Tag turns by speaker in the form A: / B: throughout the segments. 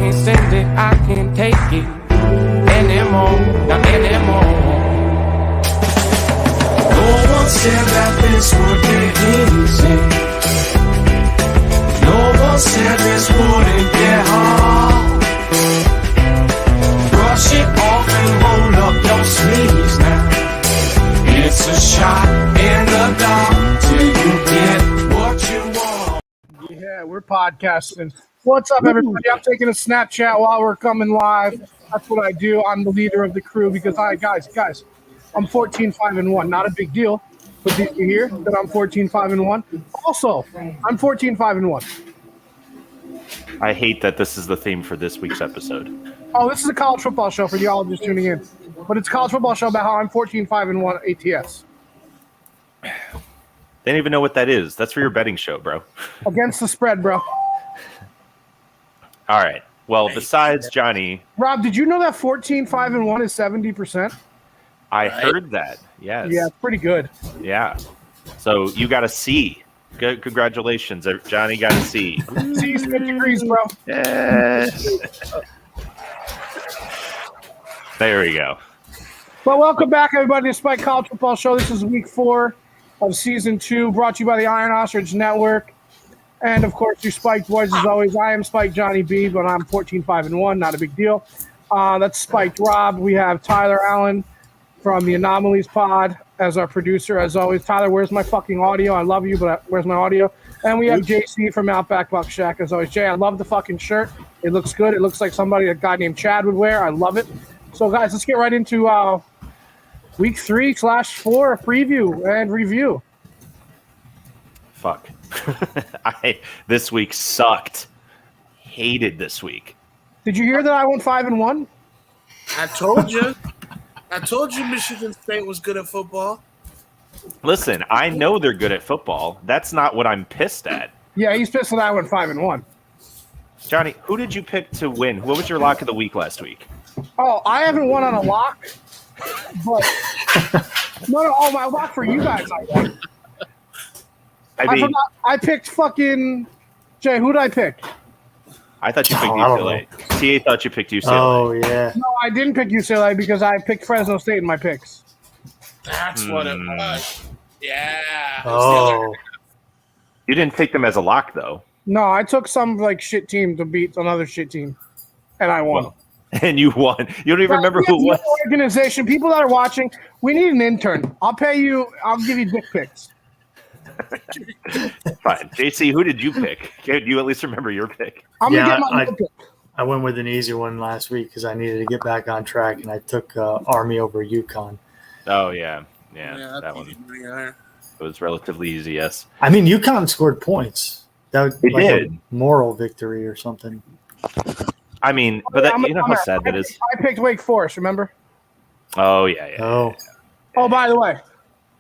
A: can't stand it, I can't take it anymore, not anymore. No one said that this would get easy. No one said this wouldn't get hard. Brush it off and roll up your sleeves now. It's a shot in the dark till you get what you want.
B: Yeah, we're podcasting. What's up, everybody? I'm taking a Snapchat while we're coming live. That's what I do. I'm the leader of the crew because guys, I'm 14-5-1. Not a big deal. But did you hear that I'm 14-5-1? Also, I'm 14-5-1.
C: I hate that this is the theme for this week's episode.
B: Oh, this is a college football show for y'all just tuning in. But it's a college football show about how I'm 14-5-1 ATS.
C: They don't even know what that is. That's for your betting show, bro.
B: Against the spread, bro.
C: All right. Well, besides Johnny.
B: Rob, did you know that 14-5-1 is 70%?
C: I heard that. Yes.
B: Yeah, pretty good.
C: Yeah. So you got a C. Good. Congratulations. Johnny got a C.
B: C's 50 degrees, bro.
C: Yes. There we go.
B: Well, welcome back, everybody, to Spike College Football Show. This is week 4 of season 2, brought to you by the Iron Ostrich Network. And, of course, your Spike boys, as always. I am Spike Johnny B, but I'm 14-5-1. Not a big deal. That's Spiked Rob. We have Tyler Allen from the Anomalies Pod as our producer, as always. Tyler, where's my fucking audio? I love you, but where's my audio? And we have JC from Outback Buck Shack, as always. Jay, I love the fucking shirt. It looks good. It looks like somebody a guy named Chad would wear. I love it. So, guys, let's get right into week 3/4 preview and review.
C: Fuck. This week sucked. Hated this week.
B: Did you hear that I went 5-1?
D: I told you. I told you Michigan State was good at football.
C: Listen, I know they're good at football. That's not what I'm pissed at.
B: Yeah, he's pissed that I went 5-1.
C: Johnny, who did you pick to win? What was your lock of the week last week?
B: Oh, I haven't won on a lock, but my lock for you guys. I forgot. I picked fucking Jay. Who did I pick?
C: I thought you picked UCLA. TA thought you picked UCLA.
E: Oh, yeah.
B: No, I didn't pick UCLA because I picked Fresno State in my picks.
D: That's what it was. Yeah.
E: Oh.
C: You didn't take them as a lock, though.
B: No, I took some shit team to beat another shit team, and I won.
C: Well, and you won. You don't even remember who it was.
B: Organization, people that are watching, we need an intern. I'll pay you. I'll give you dick pics.
C: Fine. JC, who did you pick? Do you at least remember your pick?
B: I'm going to get my pick.
E: I went with an easy one last week because I needed to get back on track, and I took Army over UConn.
C: Oh, yeah. Yeah, that one. It was relatively easy, yes.
E: I mean, UConn scored points. That was
C: it
E: like
C: did.
E: A moral victory or something.
C: I mean, but that, you know how sad that is?
B: I picked Wake Forest, remember?
C: Oh, yeah.
B: Oh, by the way,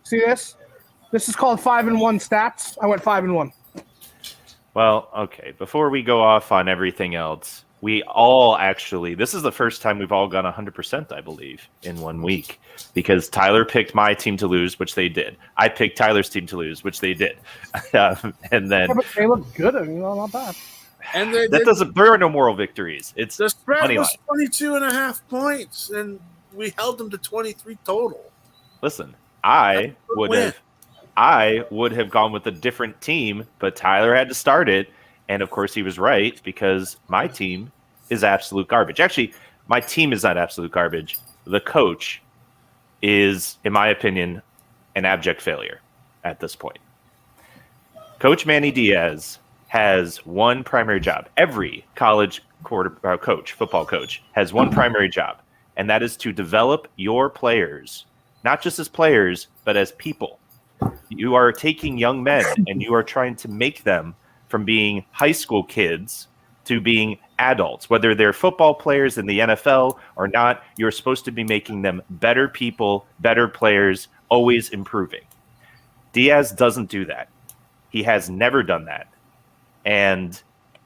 B: see this? This is called 5-1 stats. I went 5-1.
C: Well, okay. Before we go off on everything else, we all actually, this is the first time we've all gone 100%, I believe, in 1 week. Because Tyler picked my team to lose, which they did. I picked Tyler's team to lose, which they did. And then
B: but they look good. I mean, not bad.
D: And
C: there are no moral victories. It's
D: the spread
C: money
D: was
C: line.
D: 22.5 points, and we held them to 23 total.
C: Listen, I would have gone with a different team, but Tyler had to start it. And of course he was right because my team is absolute garbage. Actually, my team is not absolute garbage. The coach is, in my opinion, an abject failure at this point. Coach Manny Diaz has one primary job. Every college football coach has one primary job, and that is to develop your players, not just as players, but as people. You are taking young men and you are trying to make them from being high school kids to being adults, whether they're football players in the NFL or not. You're supposed to be making them better people, better players, always improving. Diaz doesn't do that. He has never done that. And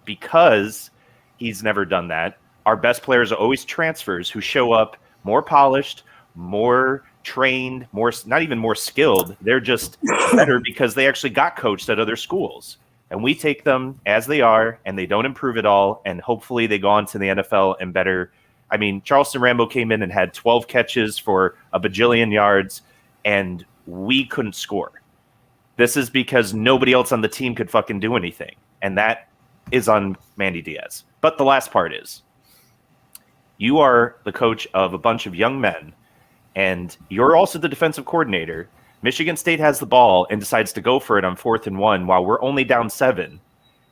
C: because he's never done that, our best players are always transfers who show up more polished, more trained, more, not even more skilled. They're just better because they actually got coached at other schools. And we take them as they are, and they don't improve at all, and hopefully they go on to the NFL and better. I mean, Charleston Rambo came in and had 12 catches for a bajillion yards, and we couldn't score. This is because nobody else on the team could fucking do anything, and that is on Mandy Diaz. But the last part is, you are the coach of a bunch of young men, and you're also the defensive coordinator. Michigan State has the ball and decides to go for it on 4th and 1 while we're only down 7.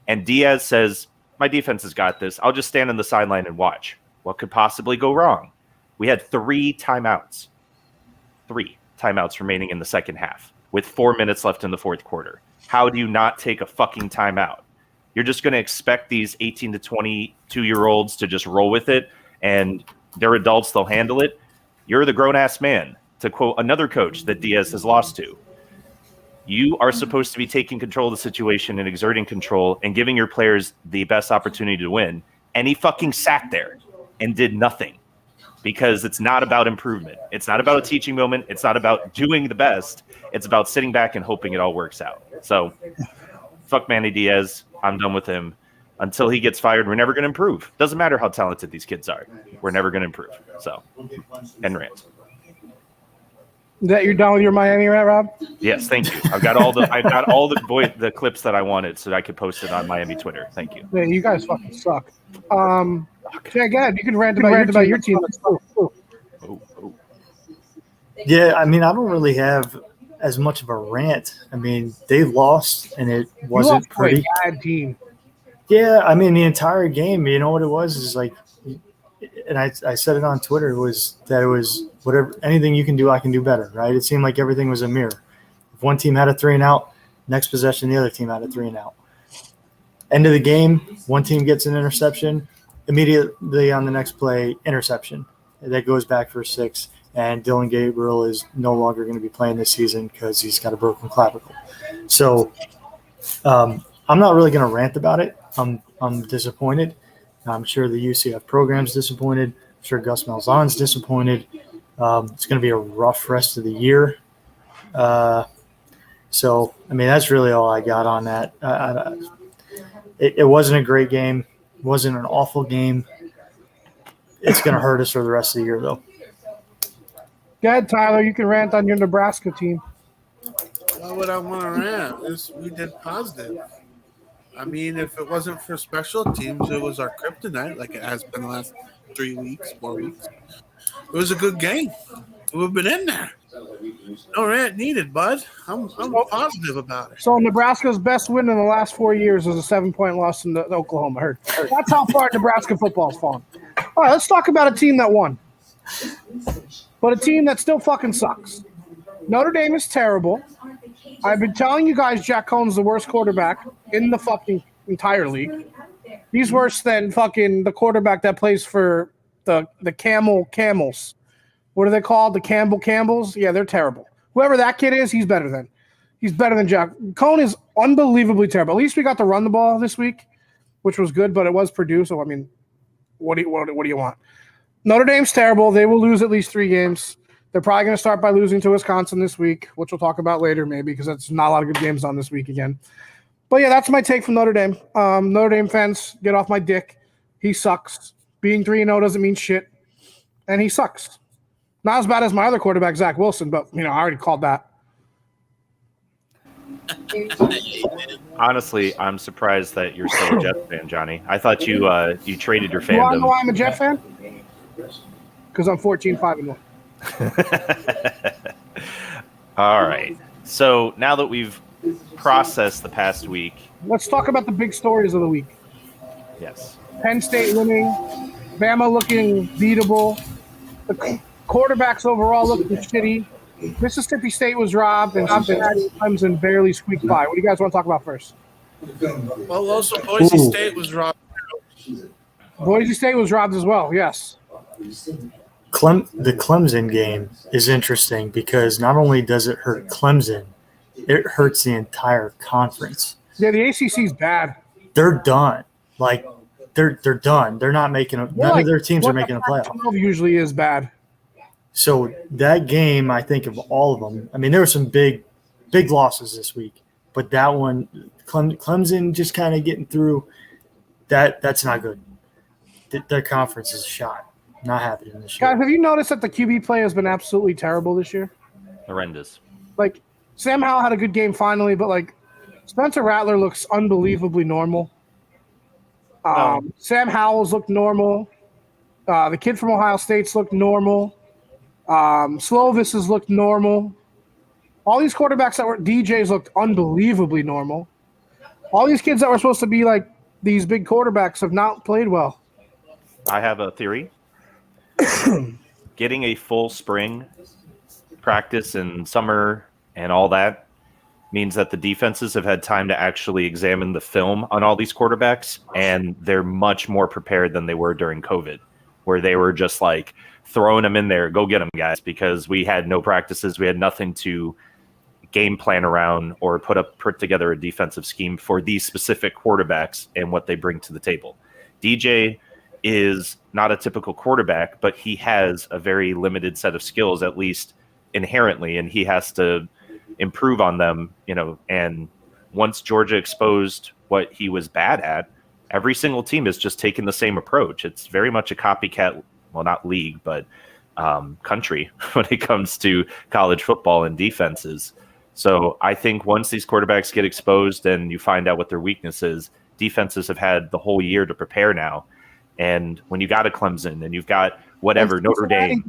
C: And Diaz says, my defense has got this. I'll just stand on the sideline and watch. What could possibly go wrong? We had 3 timeouts. 3 timeouts remaining in the second half with 4 minutes left in the fourth quarter. How do you not take a fucking timeout? You're just going to expect these 18 to 22-year-olds to just roll with it, and they're adults, they'll handle it. You're the grown-ass man, to quote another coach that Diaz has lost to. You are supposed to be taking control of the situation and exerting control and giving your players the best opportunity to win. And he fucking sat there and did nothing, because it's not about improvement. It's not about a teaching moment. It's not about doing the best. It's about sitting back and hoping it all works out. So fuck Manny Diaz. I'm done with him. Until he gets fired, we're never going to improve. Doesn't matter how talented these kids are. We're never going to improve. So, end rant.
B: Is that you're done with your Miami rant, Rob?
C: Yes, thank you. I've got all the clips that I wanted so that I could post it on Miami Twitter. Thank you.
B: Yeah, you guys fucking suck. Yeah, go ahead. You can rant about your team.
E: Yeah, I mean, I don't really have as much of a rant. I mean, they lost, and it wasn't pretty.
B: A bad team.
E: Yeah, I mean, the entire game, you know what it was is like, and I said it on Twitter, it was whatever, anything you can do, I can do better, right? It seemed like everything was a mirror. If one team had a 3-and-out, next possession, the other team had a 3-and-out. End of the game, one team gets an interception, immediately on the next play, interception. That goes back for 6, and Dylan Gabriel is no longer going to be playing this season because he's got a broken clavicle. So I'm not really going to rant about it. I'm disappointed. I'm sure the UCF program's disappointed. I'm sure Gus Malzahn's disappointed. It's going to be a rough rest of the year. So, I mean, that's really all I got on that. It wasn't a great game. It wasn't an awful game. It's going to hurt us for the rest of the year, though.
B: Go ahead, Tyler. You can rant on your Nebraska team.
D: Why would I want to rant? We did positive. I mean, if it wasn't for special teams, it was our kryptonite, like it has been the last 4 weeks. It was a good game. We've been in there. No rant needed, bud. I'm positive about it.
B: So Nebraska's best win in the last 4 years was a 7-point loss in Oklahoma. Heard. That's how far Nebraska football's fallen. All right, let's talk about a team that won, but a team that still fucking sucks. Notre Dame is terrible. I've been telling you guys Jack Cohn's the worst quarterback in the fucking entire league. He's worse than fucking the quarterback that plays for the Camels. What are they called? The Campbells? Yeah, they're terrible. Whoever that kid is, he's better than Jack. Cohn is unbelievably terrible. At least we got to run the ball this week, which was good, but it was Purdue. So, I mean, what do you want? Notre Dame's terrible. They will lose at least 3 games. They're probably going to start by losing to Wisconsin this week, which we'll talk about later maybe because that's not a lot of good games on this week again. But, yeah, that's my take from Notre Dame. Notre Dame fans, get off my dick. He sucks. Being 3-0 doesn't mean shit, and he sucks. Not as bad as my other quarterback, Zach Wilson, but, I already called that.
C: Honestly, I'm surprised that you're still a Jets fan, Johnny. I thought you traded your fandom.
B: You want to know why I'm a Jet fan? Because I'm 14-5-1.
C: All right. So now that we've processed the past week,
B: let's talk about the big stories of the week.
C: Yes.
B: Penn State winning, Bama looking beatable, the quarterbacks overall looking shitty. Mississippi State was robbed, and Clemson barely squeaked by. What do you guys want to talk about first?
D: Well, also Boise State was robbed.
B: Boise State was robbed as well, yes.
E: The Clemson game is interesting because not only does it hurt Clemson, it hurts the entire conference.
B: Yeah, the ACC's bad.
E: They're done. Like, they're done. They're not making – none of their teams are making a playoff.
B: 12 usually is bad.
E: So that game, I think of all of them, I mean, there were some big losses this week. But that one, Clemson just kind of getting through. That's not good. Their conference is shot. Not happening this year.
B: Guys, have you noticed that the QB play has been absolutely terrible this year?
C: Horrendous.
B: Like, Sam Howell had a good game finally, but, like, Spencer Rattler looks unbelievably normal. Sam Howell's looked normal. The kid from Ohio State's looked normal. Slovis has looked normal. All these quarterbacks that were DJs looked unbelievably normal. All these kids that were supposed to be like these big quarterbacks have not played well.
C: I have a theory. Getting a full spring practice and summer and all that means that the defenses have had time to actually examine the film on all these quarterbacks, and they're much more prepared than they were during COVID, where they were just like throwing them in there, go get them, guys, because we had no practices, we had nothing to game plan around or put together a defensive scheme for these specific quarterbacks and what they bring to the table. DJ is not a typical quarterback, but he has a very limited set of skills, at least inherently, and he has to improve on them, and once Georgia exposed what he was bad at, every single team has just taken the same approach. It's very much a copycat, well, not league, but country when it comes to college football and defenses. So I think once these quarterbacks get exposed and you find out what their weakness is, defenses have had the whole year to prepare now. And when you got a Clemson and you've got whatever, Notre Dame.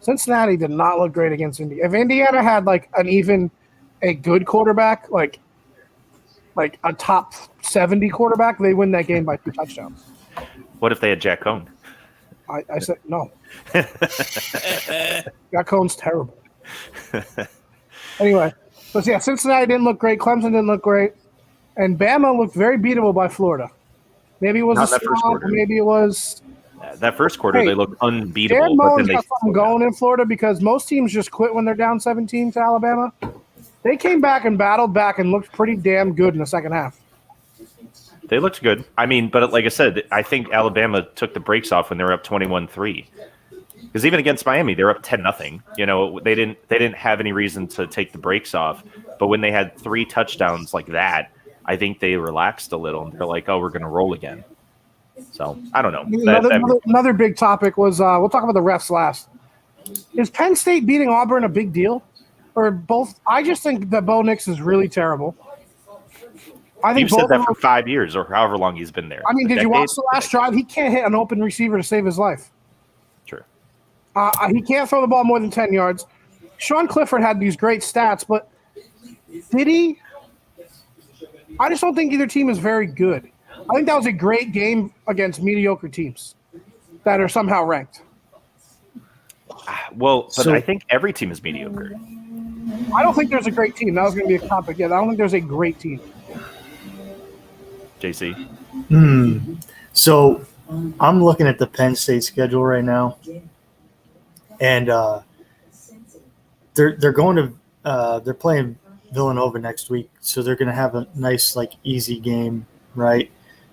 B: Cincinnati did not look great against Indiana. If Indiana had like a good quarterback, like a top 70 quarterback, they win that game by 2 touchdowns.
C: What if they had Jack Cohn?
B: I said no. Jack Cohn's terrible. Anyway, but yeah, Cincinnati didn't look great. Clemson didn't look great. And Bama looked very beatable by Florida. Maybe it was
C: Not that first quarter.
B: Maybe it was
C: that first quarter. They looked unbeatable.
B: Dan
C: but
B: Mullen's
C: then
B: got something going in Florida because most teams just quit when they're down 17 to Alabama. They came back and battled back and looked pretty damn good in the second half.
C: They looked good. I mean, but like I said, I think Alabama took the brakes off when they were up 21-3. Because even against Miami, they're up 10-0. They didn't have any reason to take the brakes off. But when they had 3 touchdowns like that, I think they relaxed a little. And they're like, oh, we're going to roll again. So, I don't know.
B: Another big topic was, we'll talk about the refs last. Is Penn State beating Auburn a big deal? Or both? I just think that Bo Nix is really terrible. I think
C: You've said that for 5 years or however long he's been there.
B: I mean, did you watch the last drive? He can't hit an open receiver to save his life.
C: True.
B: He can't throw the ball more than 10 yards. Sean Clifford had these great stats, but did he? I just don't think either team is very good. I think that was a great game against mediocre teams that are somehow ranked.
C: Well, but I think every team is mediocre.
B: I don't think there's a great team. That was going to be a topic. Yeah, I don't think there's a great team.
C: JC?
E: So I'm looking at the Penn State schedule right now, and they're going to they're playing Villanova next week, so they're going to have a nice easy game, right?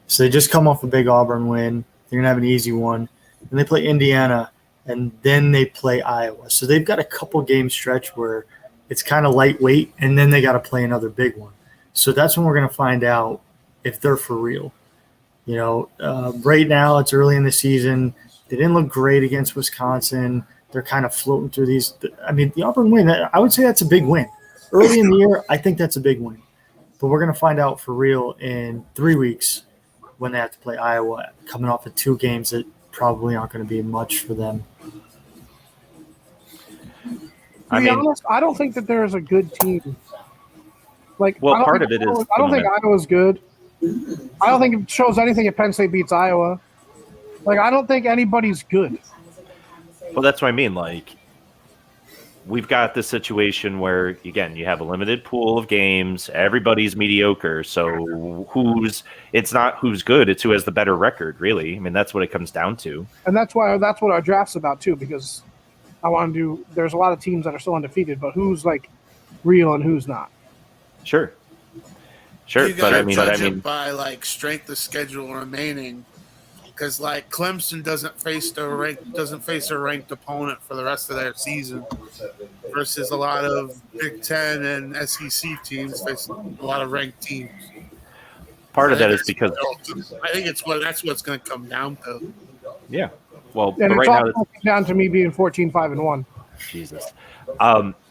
E: So they just come off a big Auburn win. They're going to have an easy one, and they play Indiana, and then they play Iowa. So they've got a couple game stretch where it's kind of lightweight, and then they got to play another big one. So that's when we're going to find out if they're for real. Right now it's early in the season. They didn't look great against Wisconsin. They're kind of floating through these. I mean, the Auburn win, I would say that's a big win. Early in the year, I think that's a big win. But we're going to find out for real in 3 weeks when they have to play Iowa, coming off of 2 games that probably aren't going to be much for them.
B: To be honest, I don't think that there is a good team.
C: Part of it is.
B: I don't think Iowa's good. I don't think it shows anything if Penn State beats Iowa. I don't think anybody's good.
C: Well, that's what I mean. We've got this situation where, again, you have a limited pool of games. Everybody's mediocre. So it's not who's good. It's who has the better record, really. I mean, that's what it comes down to. And
B: that's what our draft's about, too, because there's a lot of teams that are still undefeated, but who's real and who's not.
C: Sure.
D: You gotta judge it by strength of schedule remaining, because Clemson doesn't face a ranked opponent for the rest of their season. versus a lot of Big Ten and SEC teams facing a lot of ranked teams.
C: Part of that is because
D: I think that's what's going to come down to.
C: yeah. Well,
B: And
C: but
B: it's
C: right
B: all
C: now,
B: coming down to me being 14-5-1.
C: Jesus.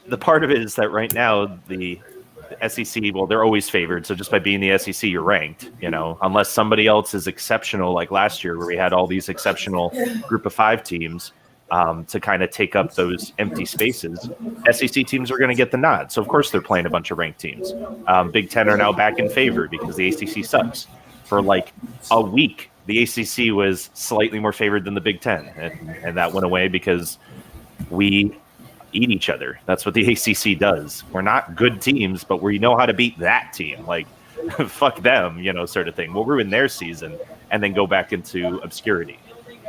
C: The part of it is that right now the SEC, well, they're always favored. So just by being the SEC, you're ranked, unless somebody else is exceptional, like last year where we had all these exceptional group of 5 teams to kind of take up those empty spaces. SEC teams are going to get the nod. So, of course, they're playing a bunch of ranked teams. Big Ten are now back in favor because the ACC sucks. For like a week, the ACC was slightly more favored than the Big Ten. And that went away because we eat each other. That's what the ACC does. We're not good teams, but we know how to beat that team. Like, fuck them, sort of thing. We'll ruin their season and then go back into obscurity.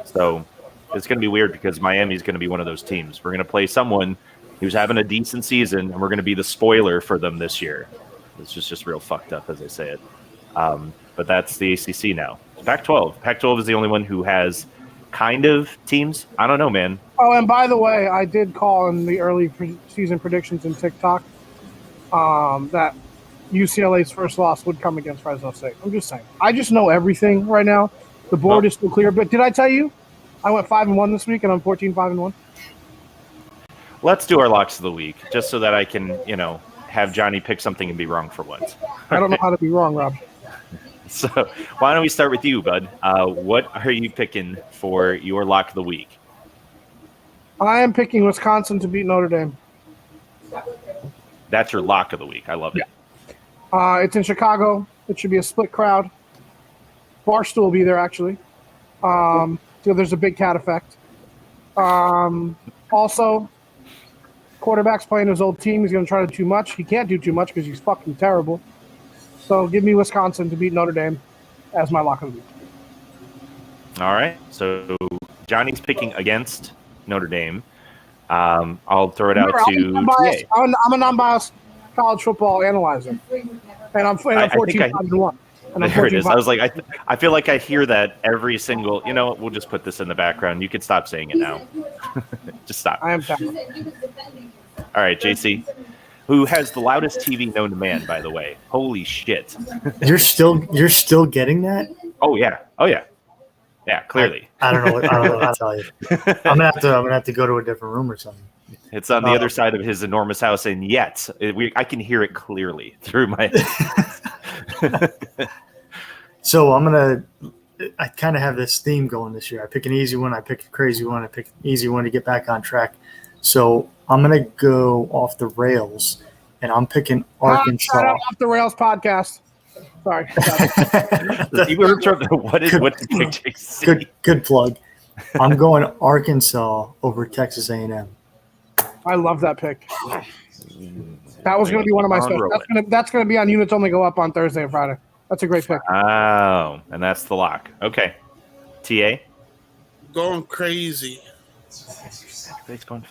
C: So it's going to be weird because Miami's going to be one of those teams. We're going to play someone who's having a decent season, and we're going to be the spoiler for them this year. It's just real fucked up as I say it. But that's the ACC now. Pac-12. Pac-12 is the only one who has kind of teams. I don't know, man.
B: Oh, and by the way, I did call in the early season predictions in TikTok that UCLA's first loss would come against Fresno State. I'm just saying. I just know everything right now. The board is still clear. But did I tell you I went 5-1 this week and I'm 14-5-1?
C: Let's do our locks of the week just so that I can, have Johnny pick something and be wrong for once.
B: I don't know how to be wrong, Rob.
C: So why don't we start with you, bud? What are you picking for your lock of the week?
B: I am picking Wisconsin to beat Notre Dame.
C: That's your lock of the week. I love it.
B: It's in Chicago. It should be a split crowd. Barstool will be there, actually. So there's a big cat effect. Also, quarterback's playing his old team. He's going to try to do too much. He can't do too much because he's fucking terrible. So give me Wisconsin to beat Notre Dame as my lock of the week.
C: All right. So Johnny's picking against Notre Dame. I'll throw it out to TA.
B: I'm a non-biased college football analyzer, and I'm 14-5-1.
C: There it is. I was like, I feel like I hear that every single. You know what? We'll just put this in the background. You can stop saying it now. Just stop.
B: I am talented.
C: All right, JC, who has the loudest TV known to man, by the way. Holy shit!
E: You're still getting that?
C: Oh yeah. Yeah, clearly.
E: I don't know what to tell you. I'm gonna have to go to a different room or something.
C: It's on the other side of his enormous house, and yet I can hear it clearly through my.
E: So I kind of have this theme going this year. I pick an easy one, I pick a crazy one, I pick an easy one to get back on track. So I'm gonna go off the rails, and I'm picking Arkansas.
B: Shout out Off the Rails podcast. Sorry.
C: What's the pick, JC?
E: Good plug. I'm going Arkansas over Texas A&M.
B: I love that pick. That was going to be one of my stuff. That's going to be on Units Only Go Up on Thursday and Friday. That's a great pick.
C: Oh, and that's the lock. Okay. TA?
D: Going crazy.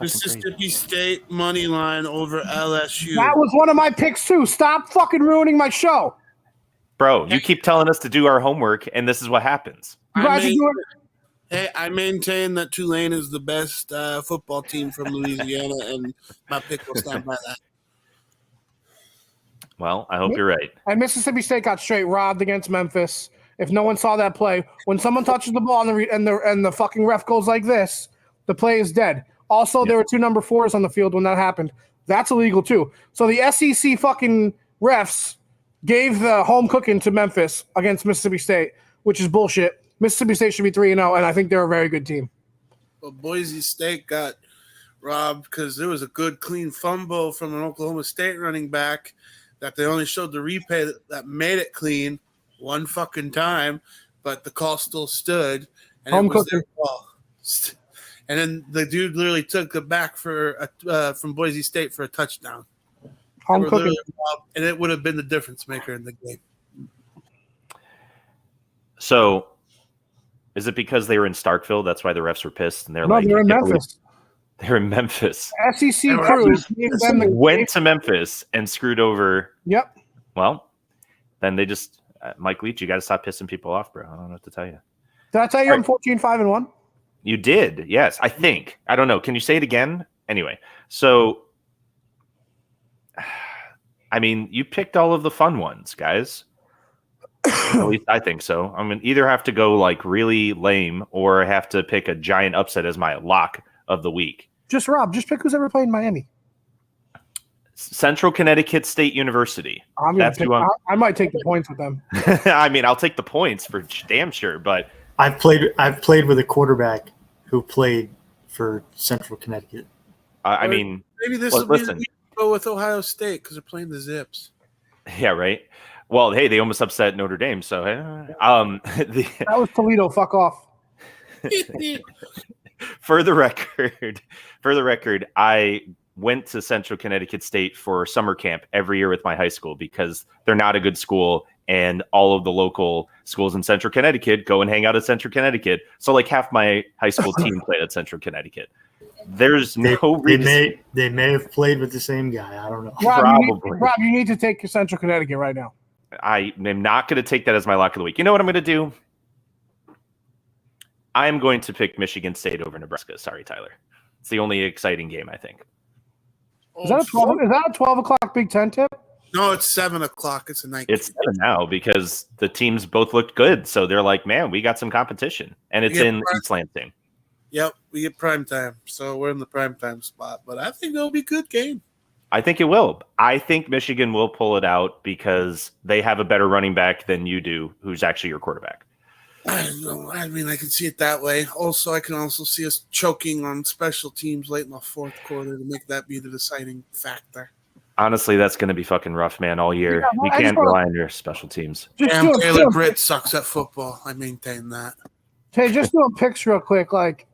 D: Mississippi State money line over LSU.
B: That was one of my picks too. Stop fucking ruining my show.
C: Bro, you keep telling us to do our homework, and this is what happens.
D: I maintain that Tulane is the best football team from Louisiana, and my pick will stand by that.
C: Well, I hope you're right.
B: And Mississippi State got straight robbed against Memphis. If no one saw that play, when someone touches the ball and the fucking ref goes like this, the play is dead. Also, there were 2 number 4s on the field when that happened. That's illegal too. So the SEC fucking refs gave the home cooking to Memphis against Mississippi State, which is bullshit. Mississippi State should be 3-0, and I think they're a very good team.
D: Well, Boise State got robbed because there was a good, clean fumble from an Oklahoma State running back that they only showed the replay that made it clean one fucking time, but the call still stood. And
B: home
D: it was
B: cooking.
D: their call. And then the dude literally took it back from Boise State for a touchdown.
B: Home cooking.
D: And it would have been the difference maker in the game.
C: So, is it because they were in Starkville? That's why the refs were pissed, and they're
B: they're in Memphis.
C: They're in Memphis.
B: SEC crew
C: went to Memphis and screwed over.
B: Yep.
C: Well, then they just Mike Leach. You got to stop pissing people off, bro. I don't know what to tell you.
B: Did I tell you I'm 14-5-1?
C: You did, yes. I think. I don't know. Can you say it again? Anyway, so I mean, you picked all of the fun ones, guys. At least I think so. I'm gonna either have to go like really lame or have to pick a giant upset as my lock of the week.
B: Just pick who's ever played in Miami.
C: Central Connecticut State University.
B: I might take the points with them.
C: I mean, I'll take the points for damn sure, but
E: I've played with a quarterback who played for Central Connecticut.
C: I mean,
D: maybe this will be the week to go with Ohio State because they're playing the Zips.
C: Yeah, right. Well, hey, they almost upset Notre Dame, so
B: that was Toledo. Fuck off.
C: For the record, I went to Central Connecticut State for summer camp every year with my high school because they're not a good school, and all of the local schools in Central Connecticut go and hang out at Central Connecticut. So like half my high school team played at Central Connecticut. There's no reason.
E: They may have played with the same guy. I don't know.
B: Rob, you need to take Central Connecticut right now.
C: I am not going to take that as my lock of the week. You know what I'm going to do? I'm going to pick Michigan State over Nebraska. Sorry, Tyler. It's the only exciting game, I think.
B: Is that a 12 o'clock Big Ten tip?
D: No, it's 7 o'clock. It's a night.
C: It's 7 now because the teams both looked good. So they're like, man, we got some competition. And it's in East Lansing.
D: Yep, we get prime time. So we're in the prime time spot. But I think it'll be a good game.
C: I think it will. I think Michigan will pull it out because they have a better running back than you do, who's actually your quarterback.
D: I don't know. I mean, I can see it that way. Also, I can also see us choking on special teams late in the fourth quarter to make that be the deciding factor.
C: Honestly, that's going to be fucking rough, man, all year.
B: Yeah, well,
C: you can't rely on your special teams.
D: Damn, Taylor Britt sucks at football. I maintain that.
B: Hey, just doing picks real quick. Like,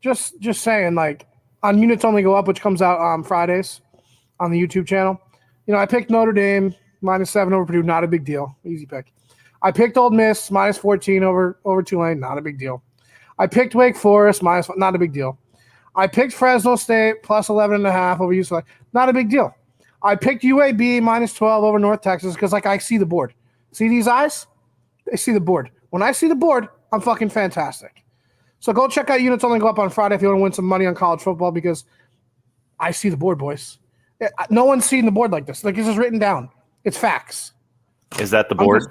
B: just saying, like, on Units Only Go Up, which comes out on Fridays on the YouTube channel. You know, I picked Notre Dame -7 over Purdue. Not a big deal. Easy pick. I picked Ole Miss -14 over Tulane. Not a big deal. I picked Wake Forest not a big deal. I picked Fresno State +11.5 over UCLA. Not a big deal. I picked UAB -12 over North Texas because, like, I see the board. See these eyes? They see the board. When I see the board, I'm fucking fantastic. So go check out Units Only Go Up on Friday if you want to win some money on college football because I see the board, boys. No one's seen the board like this. Like, this is written down. It's facts.
C: Is that the board?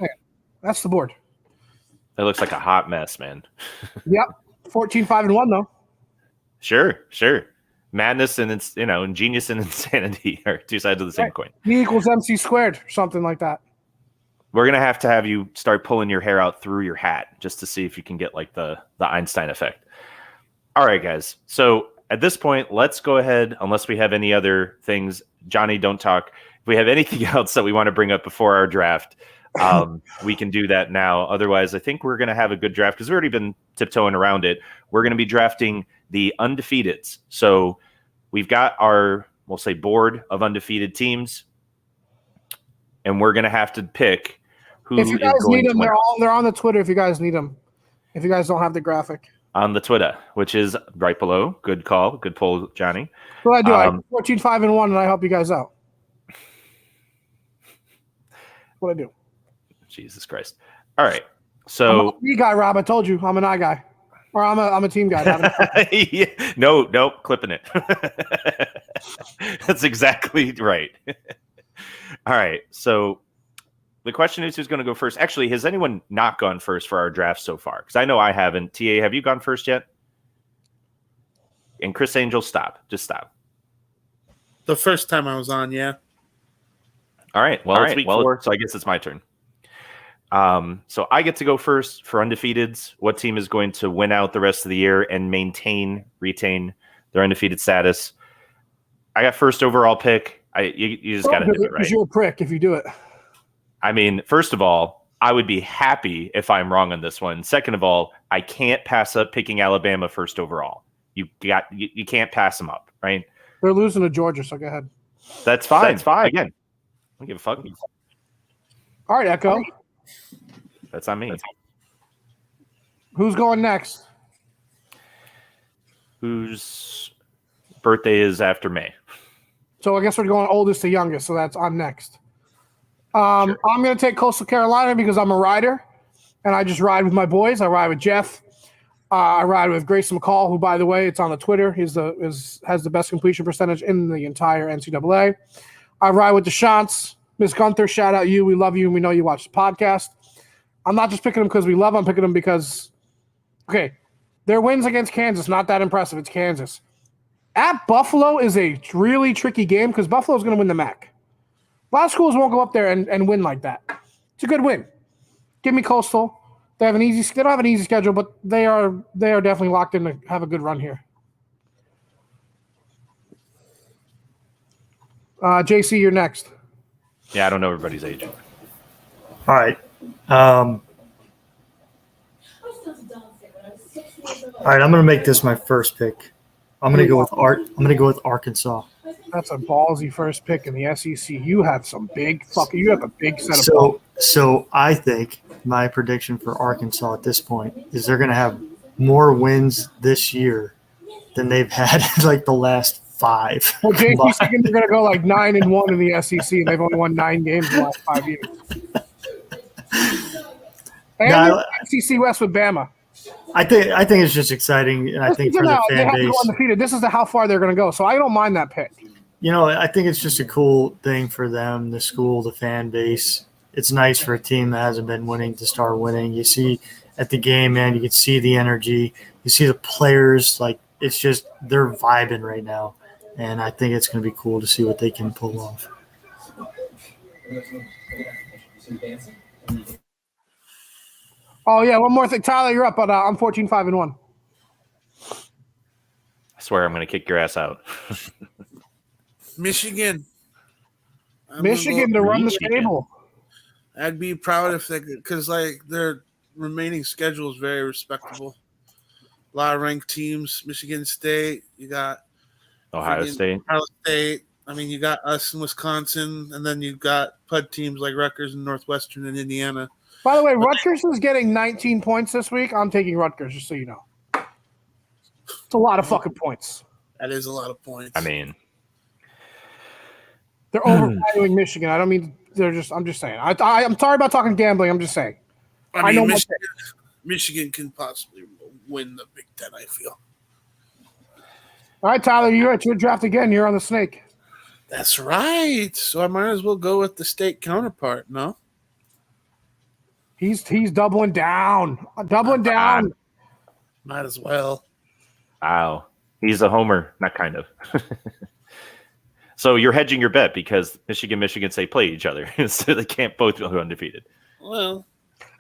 B: That's the board.
C: It looks like a hot mess, man.
B: Yep. 14-5-1 though.
C: Sure. Madness and genius and insanity are two sides of the same coin.
B: E = MC squared or something like that.
C: We're gonna have you start pulling your hair out through your hat just to see if you can get like the Einstein effect. All right, guys. So at this point, let's go ahead, unless we have any other things. Johnny, don't talk. If we have anything else that we want to bring up before our draft, we can do that now. Otherwise, I think we're going to have a good draft because we've already been tiptoeing around it. We're going to be drafting the Undefeateds. So we've got our, we'll say, board of undefeated teams, and we're going to have to pick who.
B: If you guys need them, they're on the Twitter. If you guys need them, if you guys don't have the graphic
C: on the Twitter, which is right below. Good call, good pull, Johnny.
B: What I do, I 14-5-1, and I help you guys out. What I do.
C: Jesus Christ. All right. So
B: I'm a guy, Rob. I told you I'm an eye guy. Or I'm a team guy.
C: Yeah. No, clipping it. That's exactly right. All right. So the question is who's going to go first. Actually, has anyone not gone first for our draft so far? Because I know I haven't. TA, have you gone first yet? And Chris Angel, stop. Just stop.
D: The first time I was on, yeah.
C: All right. Well, it's week 4, so I guess it's my turn. So I get to go first for Undefeateds. What team is going to win out the rest of the year and retain their undefeated status? I got first overall pick. You just got to do it right.
B: You're a prick if you do it.
C: I mean, first of all, I would be happy if I'm wrong on this one. Second of all, I can't pass up picking Alabama first overall. You can't pass them up, right?
B: They're losing to Georgia, so go ahead.
C: That's fine. Again, I don't give a fuck.
B: All right, Echo.
C: That's on me.
B: Who's going next?
C: Whose birthday is after May?
B: So I guess we're going oldest to youngest. So I'm next. Sure. I'm going to take Coastal Carolina because I'm a rider, and I just ride with my boys. I ride with Jeff. I ride with Grayson McCall, who, by the way, it's on the Twitter. Has the best completion percentage in the entire NCAA. I ride with the Shants. Miss Gunther, shout out you. We love you, and we know you watch the podcast. I'm not just picking them because we love them. I'm picking them because, okay, their wins against Kansas, not that impressive. It's Kansas. At Buffalo is a really tricky game because Buffalo's going to win the MAC. A lot of schools won't go up there and win like that. It's a good win. Give me Coastal. They don't have an easy schedule, but they are definitely locked in to have a good run here. JC, you're next.
C: Yeah, I don't know everybody's age.
E: All right. All right, I'm going to make this my first pick. I'm going to go with Arkansas.
B: That's a ballsy first pick in the SEC. You have a big set of
E: So I think my prediction for Arkansas at this point is they're going to have more wins this year than they've had in like the last 5.
B: Well, JC's thinking they're going to go like 9-1 in the SEC, and they've only won 9 games in the last 5 years. And SEC West with Bama.
E: I think it's just exciting, and I think for the fan base,
B: undefeated. This is how far they're going to go. So I don't mind that pick.
E: I think it's just a cool thing for them, the school, the fan base. It's nice for a team that hasn't been winning to start winning. You see at the game, man, you can see the energy. You see the players, like it's just they're vibing right now, and I think it's going to be cool to see what they can pull off.
B: Oh yeah, one more thing, Tyler, you're up, but I'm 14-5-1.
C: I swear I'm going to kick your ass out.
D: Michigan.
B: Michigan to run the table.
D: I'd be proud if they could, because like their remaining schedule is very respectable. A lot of ranked teams. Michigan State. You got
C: Ohio State.
D: I mean, you got us in Wisconsin, and then you got PUD teams like Rutgers and Northwestern and Indiana.
B: By the way, Rutgers is getting 19 points this week. I'm taking Rutgers, just so you know. It's a lot of fucking points.
D: That is a lot of points.
C: I mean,
B: they're overvaluing Michigan. I don't mean I'm just saying. I'm sorry about talking gambling. I'm just saying.
D: I know Michigan can possibly win the Big Ten, I feel.
B: All right, Tyler, you're at your draft again. You're on the snake.
D: That's right. So I might as well go with the state counterpart, no?
B: He's doubling down. Doubling down.
D: Might as well.
C: Wow. He's a homer. Not kind of. So you're hedging your bet because Michigan State play each other. So they can't both go undefeated.
D: Well.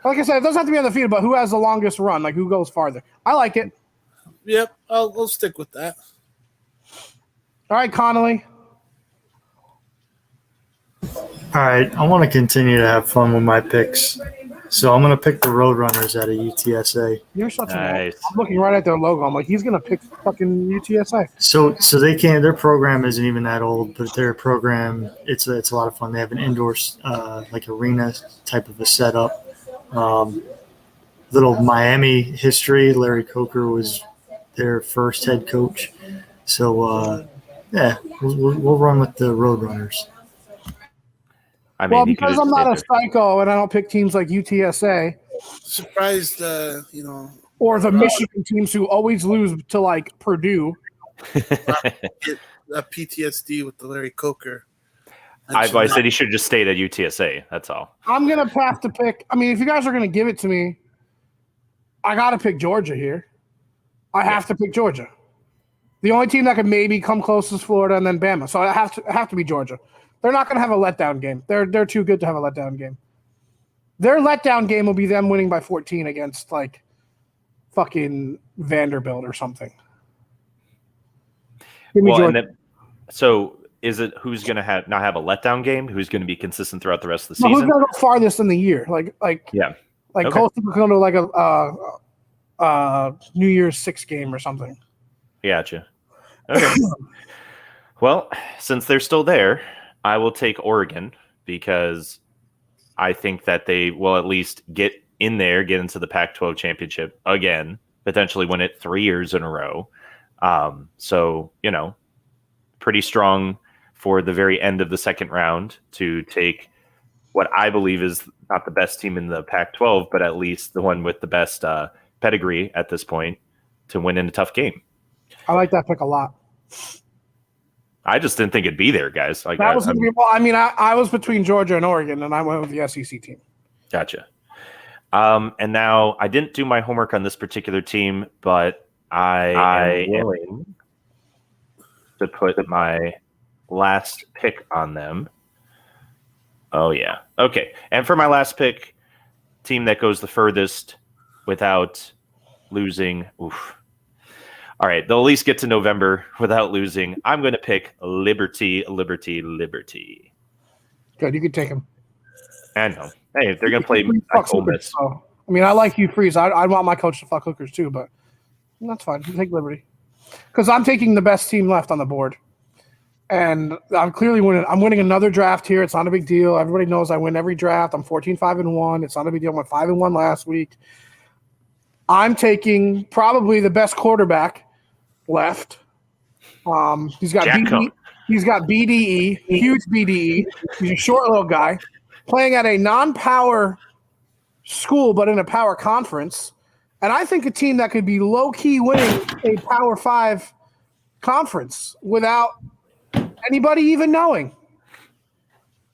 B: Like I said, it doesn't have to be undefeated, but who has the longest run? Like, who goes farther? I like it.
D: Yep. I'll stick with that.
B: All right, Connolly.
E: All right, I want to continue to have fun with my picks. So I'm going to pick the Roadrunners out of UTSA.
B: You're such
C: nice.
B: I'm looking right at their logo. I'm like, he's going to pick fucking UTSA.
E: So they can't. Their program isn't even that old, but their program it's a lot of fun. They have an indoor like arena type of a setup. Little Miami history. Larry Coker was their first head coach. So yeah, we'll run with the Roadrunners.
C: I mean,
B: because I'm not a psycho and I don't pick teams like UTSA.
D: Surprised,
B: or the Michigan teams who always lose to like Purdue.
D: Get a PTSD with the Larry Coker.
C: I said he should just stayed at UTSA. That's all.
B: I'm gonna have to pick. I mean, if you guys are gonna give it to me, I gotta pick Georgia here. I have to pick Georgia. The only team that could maybe come close is Florida and then Bama. So I have to be Georgia. They're not going to have a letdown game. They're too good to have a letdown game. Their letdown game will be them winning by 14 against like fucking Vanderbilt or something.
C: So is it who's going to not have a letdown game? Who's going to be consistent throughout the rest of the season?
B: Who's going to go farthest in the year?
C: Yeah.
B: Like
C: Okay.
B: Coastal could go to like a New Year's 6 game or something.
C: Gotcha. Okay. Well, since they're still there, I will take Oregon because I think that they will at least get into the Pac-12 championship again, potentially win it 3 years in a row. So, pretty strong for the very end of the second round to take what I believe is not the best team in the Pac-12, but at least the one with the best pedigree at this point to win in a tough game.
B: I like that pick a lot.
C: I just didn't think it'd be there, guys. Like
B: That was gonna be, well, I mean, I was between Georgia and Oregon, and I went with the SEC team.
C: Gotcha. And now I didn't do my homework on this particular team, but I am willing to put my last pick on them. Oh, yeah. Okay. And for my last pick, team that goes the furthest without losing. Oof. All right. They'll at least get to November without losing. I'm going to pick Liberty.
B: Good, you could take him.
C: I know. Hey, if they're going to play Ole Miss.
B: So, I mean, I like Hugh Freeze. I want my coach to fuck hookers too, but that's fine. You take Liberty. Because I'm taking the best team left on the board. And I'm clearly winning. I'm winning another draft here. It's not a big deal. Everybody knows I win every draft. I'm 14-5-1. It's not a big deal. I went 5-1 last week. I'm taking probably the best quarterback left. He's got BDE. He's got BDE, huge BDE. He's a short little guy playing at a non-power school, but in a power conference. And I think a team that could be low-key winning a Power 5 conference without anybody even knowing.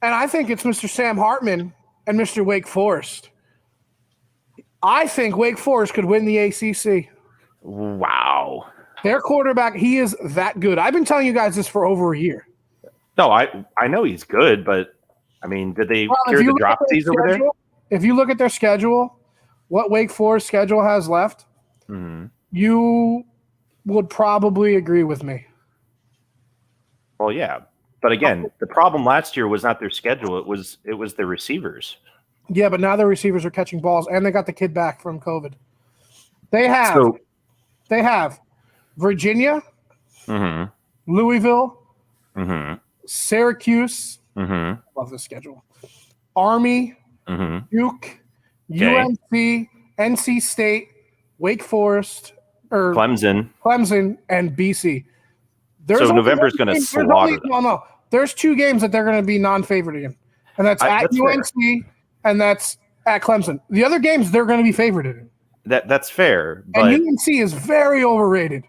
B: And I think it's Mr. Sam Hartman and Mr. Wake Forest. I think Wake Forest could win the ACC.
C: Wow.
B: Their quarterback, he is that good. I've been telling you guys this for over a year.
C: No, I know he's good, but I mean, did they cure the dropsies over there?
B: If you look at their schedule, what Wake Forest schedule has left, you would probably agree with me.
C: Well, yeah. But again, the problem last year was not their schedule. It was their receivers.
B: Yeah, but now their receivers are catching balls, and they got the kid back from COVID. They have Virginia, Louisville, Syracuse. Love the schedule. Army, Duke, UNC, NC State, Wake Forest, or
C: Clemson,
B: and BC.
C: So November's going to slaughter them.
B: No. There's 2 games that they're going to be non-favored in, and that's at UNC and that's at Clemson. The other games they're going to be favored in.
C: That's fair. But
B: and UNC is very overrated.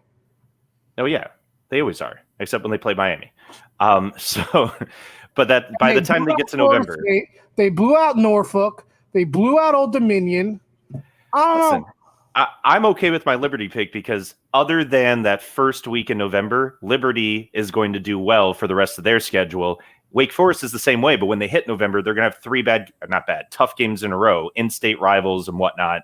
C: Oh yeah, they always are, except when they play Miami. But that by the time they get to November,
B: they blew out Norfolk. They blew out Old Dominion. I don't know.
C: I'm okay with my Liberty pick because other than that first week in November, Liberty is going to do well for the rest of their schedule. Wake Forest is the same way, but when they hit November, they're going to have 3 tough games in a row, in-state rivals and whatnot.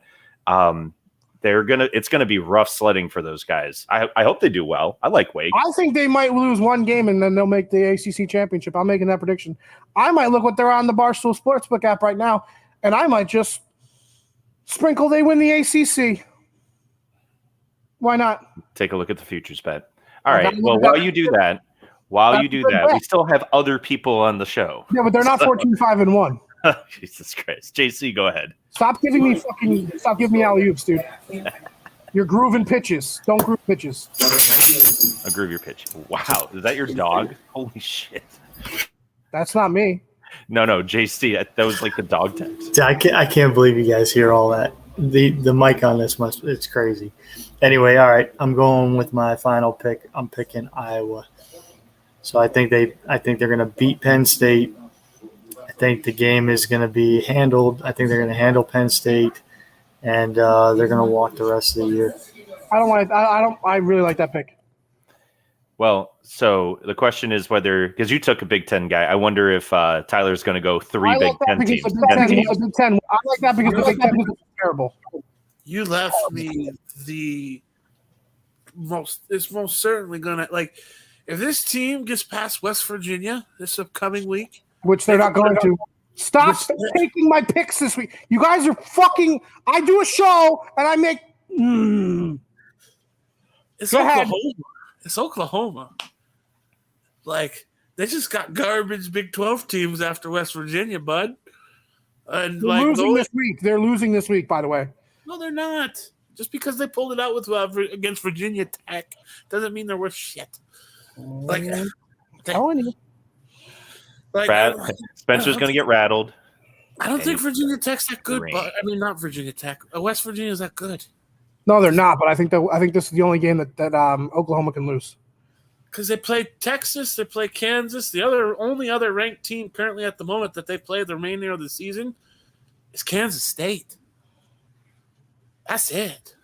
C: It's going to be rough sledding for those guys. I hope they do well. I like Wake.
B: I think they might lose 1 game and then they'll make the ACC championship. I'm making that prediction. I might look what they're on the Barstool Sportsbook app right now, and I might just sprinkle they win the ACC. Why not?
C: Take a look at the futures bet. All right. Well, while you do that, we still have other people on the show.
B: Yeah, but they're not 14-5-1.
C: Jesus Christ. JC, go ahead.
B: Stop giving me alley-oops, dude. You're grooving pitches. Don't groove pitches.
C: A groove your pitch. Wow. Is that your dog? Holy shit.
B: That's not me.
C: No, JC. That was like the dog text.
E: I can't believe you guys hear all that. The mic on this it's crazy. Anyway, all right. I'm going with my final pick. I'm picking Iowa. So I think they're going to beat Penn State. I think the game is going to be handled. I think they're going to handle Penn State, and they're going to walk the rest of the year.
B: I really like that pick.
C: Well, so the question is whether, because you took a Big Ten guy, I wonder if Tyler's going to go 3 Big Ten teams.
B: I like that because the Big Ten is terrible.
D: You left me it's most certainly going to, like, if this team gets past West Virginia this upcoming week,
B: which they're not going to. Stop taking my picks this week. You guys are fucking. I do a show and I make.
D: It's Oklahoma. It's Oklahoma. Like, they just got garbage Big 12 teams after West Virginia, bud. And
B: they're losing this week. They're losing this week, by the way.
D: No, they're not. Just because they pulled it out with against Virginia Tech doesn't mean they're worth shit. Like,
B: telling you.
D: Like,
C: Spencer's going to get rattled.
D: I don't think Virginia Tech's that good. But, I mean, not Virginia Tech. West Virginia's that good.
B: No, they're not. But I think this is the only game that Oklahoma can lose.
D: Because they play Texas, they play Kansas. The only other ranked team currently at the moment that they play the remainder of the season is Kansas State. That's it.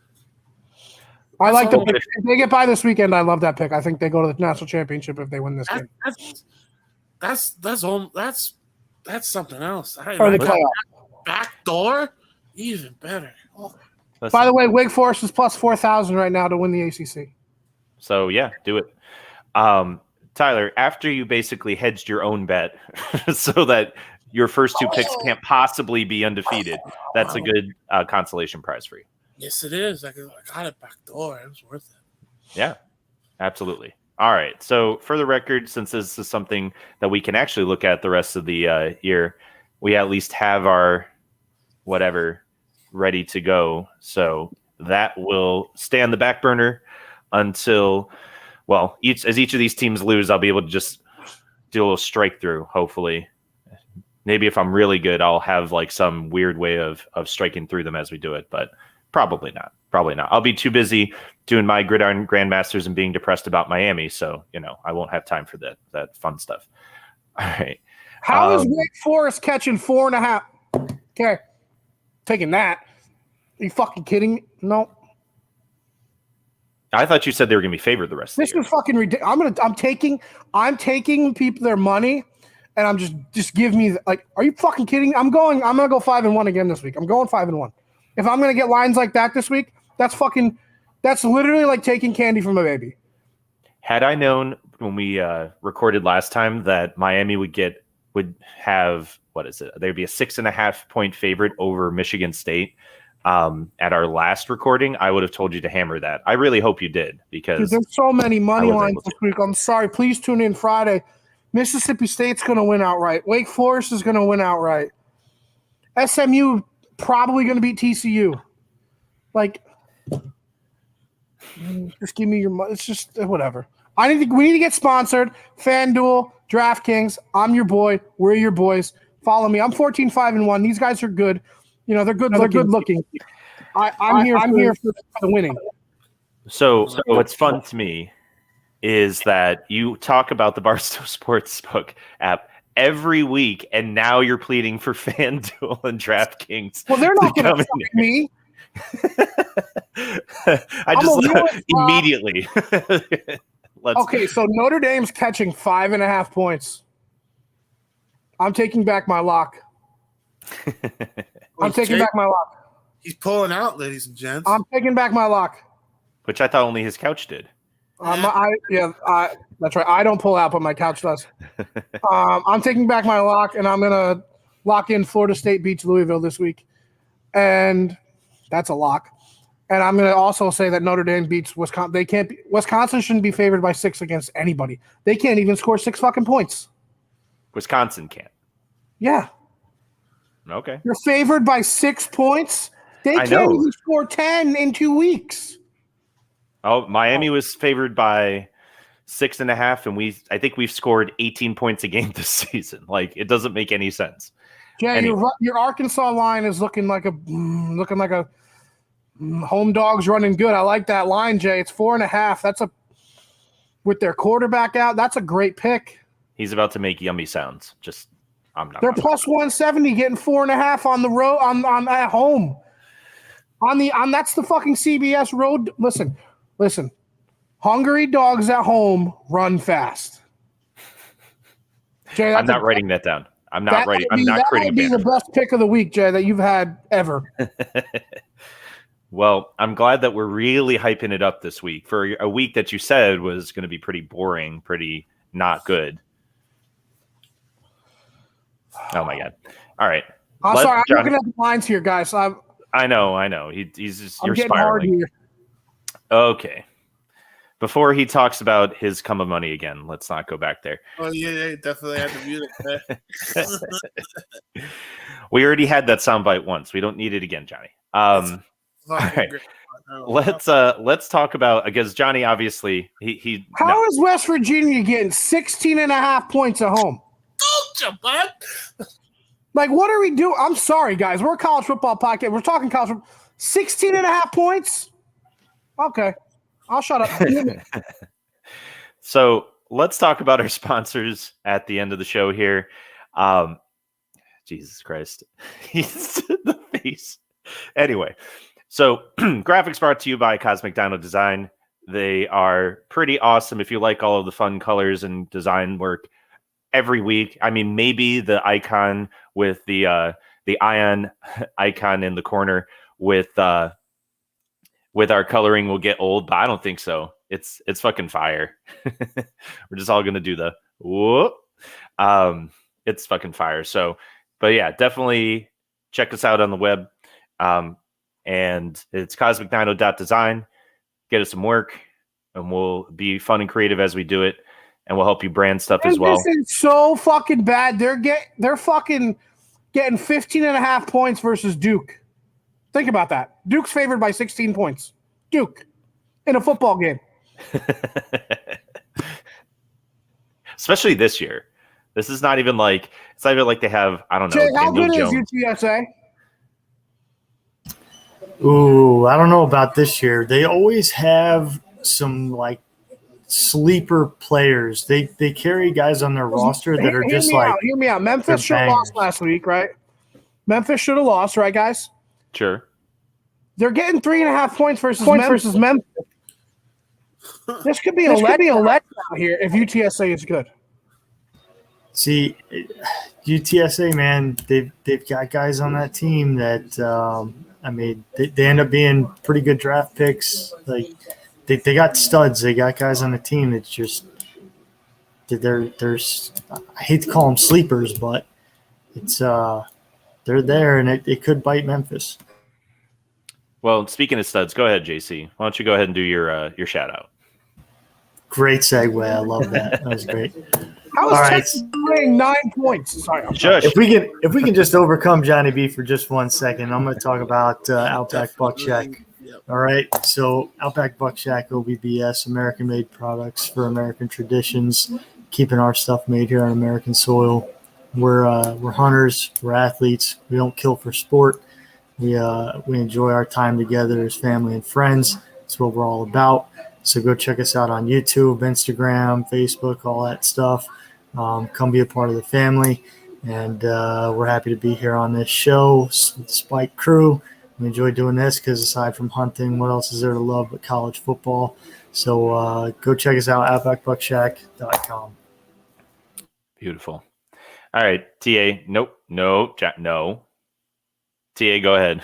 B: I like the pick. If they get by this weekend, I love that pick. I think they go to the national championship if they win this game.
D: That's something else.
B: Or the playoff.
D: Backdoor, even better. Oh.
B: By the way, Wake Forest is plus 4,000 right now to win the ACC.
C: So yeah, do it. Tyler, after you basically hedged your own bet so that your first two picks can't possibly be undefeated, that's a good consolation prize for you.
D: Yes, it is. I got it backdoor. It was worth it.
C: Yeah, absolutely. All right. So for the record, since this is something that we can actually look at the rest of the year, we at least have our whatever ready to go. So that will stay on the back burner until, well, as each of these teams lose, I'll be able to just do a little strike through, hopefully. Maybe if I'm really good, I'll have like some weird way of striking through them as we do it, but probably not. Probably not. I'll be too busy doing my Gridiron Grandmasters and being depressed about Miami, so I won't have time for that fun stuff. All right.
B: How is Wake Forest catching 4.5? Okay, taking that. Are you fucking kidding me? No.
C: I thought you said they were going to be favored the rest of the year.
B: This is fucking ridiculous. I'm taking people their money, and I'm just give me like. Are you fucking kidding? I'm gonna go 5-1 again this week. I'm going 5-1. If I'm gonna get lines like that this week, that's literally like taking candy from a baby.
C: Had I known when we recorded last time that Miami would have what is it? There'd be a 6.5 point favorite over Michigan State. At our last recording, I would have told you to hammer that. I really hope you did because
B: there's so many money lines this week. I'm sorry. Please tune in Friday. Mississippi State's going to win outright. Wake Forest is going to win outright. SMU probably going to beat TCU. Like, just give me your money. It's just whatever. We need to get sponsored. FanDuel, DraftKings. I'm your boy. We're your boys. Follow me. I'm 14-5-1. These guys are good. They're good. They're good looking. I'm here for the winning.
C: So what's fun to me is that you talk about the Barstool Sportsbook app every week, and now you're pleading for FanDuel and DraftKings.
B: Well, they're not going to fuck me.
C: I just immediately.
B: Okay, so Notre Dame's catching 5.5 points. I'm taking back my lock. I'm taking back my lock.
D: He's pulling out, ladies and gents.
B: I'm taking back my lock.
C: Which I thought only his couch did.
B: That's right. I don't pull out, but my couch does. I'm taking back my lock, and I'm gonna lock in Florida State beats Louisville this week, and that's a lock. And I'm gonna also say that Notre Dame beats Wisconsin. Wisconsin shouldn't be favored by 6 against anybody. They can't even score 6 fucking points.
C: Wisconsin can't.
B: Yeah.
C: Okay.
B: You're favored by 6 points. They can't even score 10 in 2 weeks.
C: Oh, Miami was favored by 6.5, and I think we've scored 18 points a game this season. Like, it doesn't make any sense.
B: Jay, anyway. your Arkansas line is looking like a home dog's running good. I like that line, Jay. It's 4.5. With their quarterback out. That's a great pick.
C: He's about to make yummy sounds.
B: They're plus 170, getting 4.5 on the road on at home. That's the fucking CBS road. Listen. Hungry dogs at home run fast. Jay,
C: I'm not writing that down. I'm not writing. I'm not creating.
B: That might be the best pick of the week, Jay, that you've had ever.
C: Well, I'm glad that we're really hyping it up this week for a week that you said was going to be pretty boring, pretty not good. Oh my God! All right.
B: I'm sorry. I'm looking at the lines here, guys. I
C: know. He's just you're
B: getting hard
C: spiraling.
B: Here.
C: Okay. Before he talks about his cum of money again, let's not go back there.
D: Oh yeah, definitely had to mute it.
C: We already had that soundbite once. We don't need it again, Johnny. All right. Let's talk about, because Johnny obviously he.
B: How is West Virginia getting 16.5 points at home?
D: Don't you, bud?
B: Like, what are we doing? I'm sorry, guys. We're a college football podcast. We're talking college football. 16.5 points? Okay. I'll shut up.
C: So let's talk about our sponsors at the end of the show here. Jesus Christ. He's the face. Anyway, so graphics brought to you by Cosmic Dino Design. They are pretty awesome if you like all of the fun colors and design work every week. I mean, maybe the icon with the ion icon in the corner with our coloring will get old, but I don't think so. It's fucking fire. We're just all gonna do the whoop. It's fucking fire. So, but yeah, definitely check us out on the web. And it's cosmicdino.design. Get us some work, and we'll be fun and creative as we do it, and we'll help you brand stuff as well.
B: This is so fucking bad. They're fucking getting 15.5 points versus Duke. Think about that. Duke's favored by 16 points. Duke in a football game.
C: Especially this year. This is not even like it's not even like they have, I don't know.
B: Jay, how good is
C: Jones.
B: UTSA?
E: Ooh, I don't know about this year. They always have some like sleeper players. They carry guys on their roster that are just like.
B: Hear me out. Memphis should have lost last week, right? Memphis should have lost, right, guys?
C: Sure.
B: They're getting 3.5 points versus Memphis. This could be a letdown here if UTSA is good.
E: See, UTSA, man, they've got guys on that team that I mean, they end up being pretty good draft picks. Like they got studs. They got guys on the team that just there's I hate to call them sleepers, but it's they're there and it could bite Memphis.
C: Well, speaking of studs, go ahead, JC. Why don't you go ahead and do your shout out?
E: Great segue. I love that. That was great.
B: How is Texas winning 9 points? Sorry,
C: Shush.
E: If we can just overcome Johnny B for just 1 second, I'm going to talk about Outback Buck Shack.
D: Yep.
E: All right. So Outback Buck Shack, OBBS, American-made products for American traditions, keeping our stuff made here on American soil. We're hunters. We're athletes. We don't kill for sport. We enjoy our time together as family and friends. That's what we're all about. So go check us out on YouTube, Instagram, Facebook, all that stuff. Come be a part of the family. And we're happy to be here on this show with the Spike crew. We enjoy doing this because aside from hunting, what else is there to love but college football? So go check us out, outbackbuckshack.com.
C: Beautiful. All right, TA. Nope. No. Jack. No. TA, go ahead.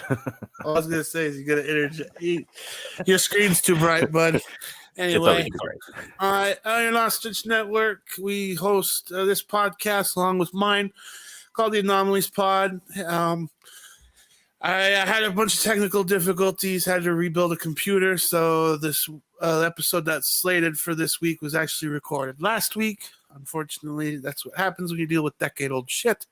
D: All I was gonna say is you gotta interject. Your screen's too bright, bud. Anyway, all right, Iron Ostrich Network. We host this podcast along with mine called the Anomalies Pod. I had a bunch of technical difficulties, had to rebuild a computer, so this episode that's slated for this week was actually recorded last week. Unfortunately, that's what happens when you deal with decade-old shit.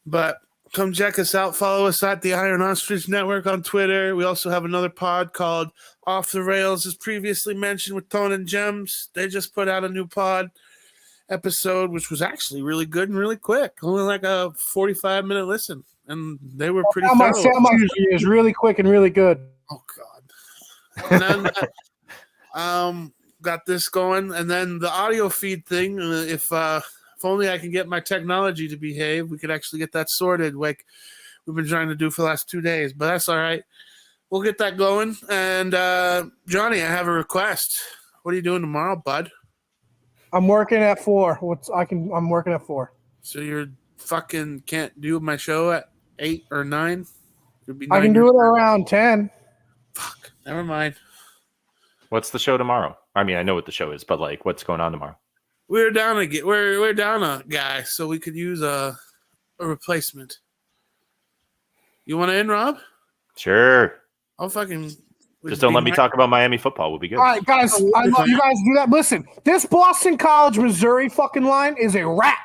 D: But come check us out. Follow us at the Iron Ostrich Network on Twitter. We also have another pod called Off the Rails, as previously mentioned, with Tone and Gems. They just put out a new pod episode, which was actually really good and really quick. Only like a 45-minute listen. And they were pretty thorough.
B: My sound usually is really quick and really good.
D: Oh, God. And then got this going. And then the audio feed thing, if only I can get my technology to behave, we could actually get that sorted like we've been trying to do for the last 2 days. But that's all right. We'll get that going. And, Johnny, I have a request. What are you doing tomorrow, bud?
B: I'm working at 4. I'm working at 4.
D: So you're fucking can't do my show at 8 or 9?
B: I can do it around 10.
D: Fuck. Never mind.
C: What's the show tomorrow? I mean, I know what the show is, but like, what's going on tomorrow?
D: We're down a guy, so we could use a replacement. You want to in, Rob?
C: Sure.
D: I'll fucking
C: just don't let me talk about Miami football. We'll be good.
B: All right, guys. I love you guys do that. Listen, this Boston College, Missouri fucking line is a rat.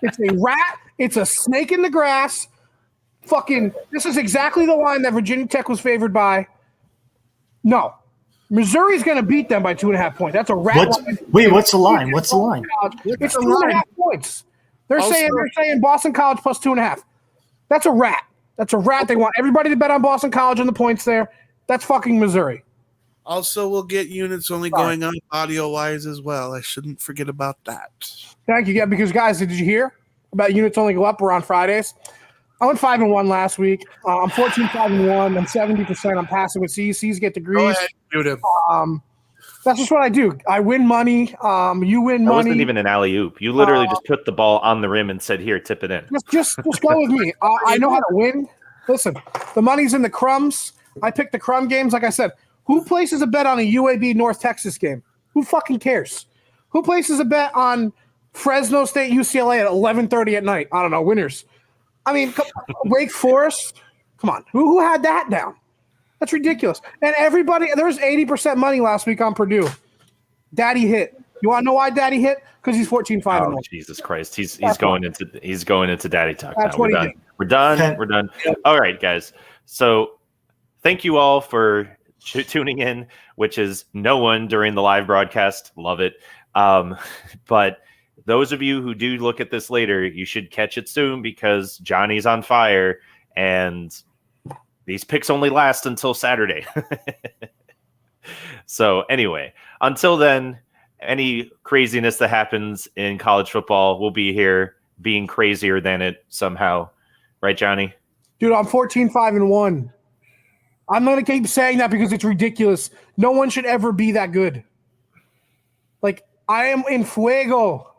B: It's a rat. It's a snake in the grass. Fucking, this is exactly the line that Virginia Tech was favored by. No. Missouri's going to beat them by 2.5 points. That's a rat line.
E: Wait, what's the line? What's the line?
B: It's 2.5 points. They're saying Boston College plus 2.5. That's a rat. That's a rat. They want everybody to bet on Boston College and the points there. That's fucking Missouri.
D: Also, we'll get units only going up audio-wise as well. I shouldn't forget about that.
B: Thank you. Yeah, because guys, did you hear about units only go up? We're on Fridays. I went 5-1 last week. I'm 14-5-1. I'm 70%. I'm passing with C's. C's get
D: Go
B: degrees.
D: ahead, shoot him.
B: That's just what I do. I win money. You win
C: That
B: money.
C: wasn't even an alley oop. You literally just put the ball on the rim and said, "Here, tip it in."
B: Just go with me. I know how to win. Listen, the money's in the crumbs. I pick the crumb games. Like I said, who places a bet on a UAB North Texas game? Who fucking cares? Who places a bet on Fresno State UCLA at 11:30 at night? I don't know. Winners. I mean, Wake Forest. Come on. Who had that down? That's ridiculous. And everybody, there was 80% money last week on Purdue. Daddy hit. You want to know why Daddy hit? Because he's 14-5.
C: Oh, Jesus Christ! He's going into daddy talk
B: That's
C: now.
B: what
C: We're
B: he
C: done.
B: did.
C: We're done. We're done. All right, guys. So thank you all for tuning in, which is no one during the live broadcast. Love it. But those of you who do look at this later, you should catch it soon because Johnny's on fire and these picks only last until Saturday. So anyway, until then, any craziness that happens in college football will be here being crazier than it somehow. Right, Johnny?
B: Dude, I'm 14-5-1. I'm going to keep saying that because it's ridiculous. No one should ever be that good. Like, I am in fuego.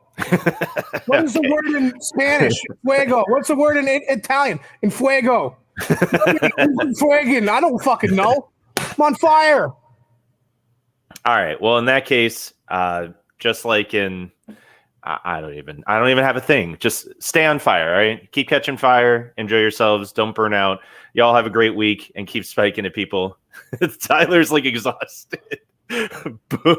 B: What is the word in Spanish? Fuego. What's the word in Italian? In fuego. Fuegan. I don't fucking know. I'm on fire.
C: All right. Well, in that case, just like in, I don't even have a thing. Just stay on fire. All right. Keep catching fire. Enjoy yourselves. Don't burn out. Y'all have a great week and keep spiking at people. Tyler's like exhausted. Boom.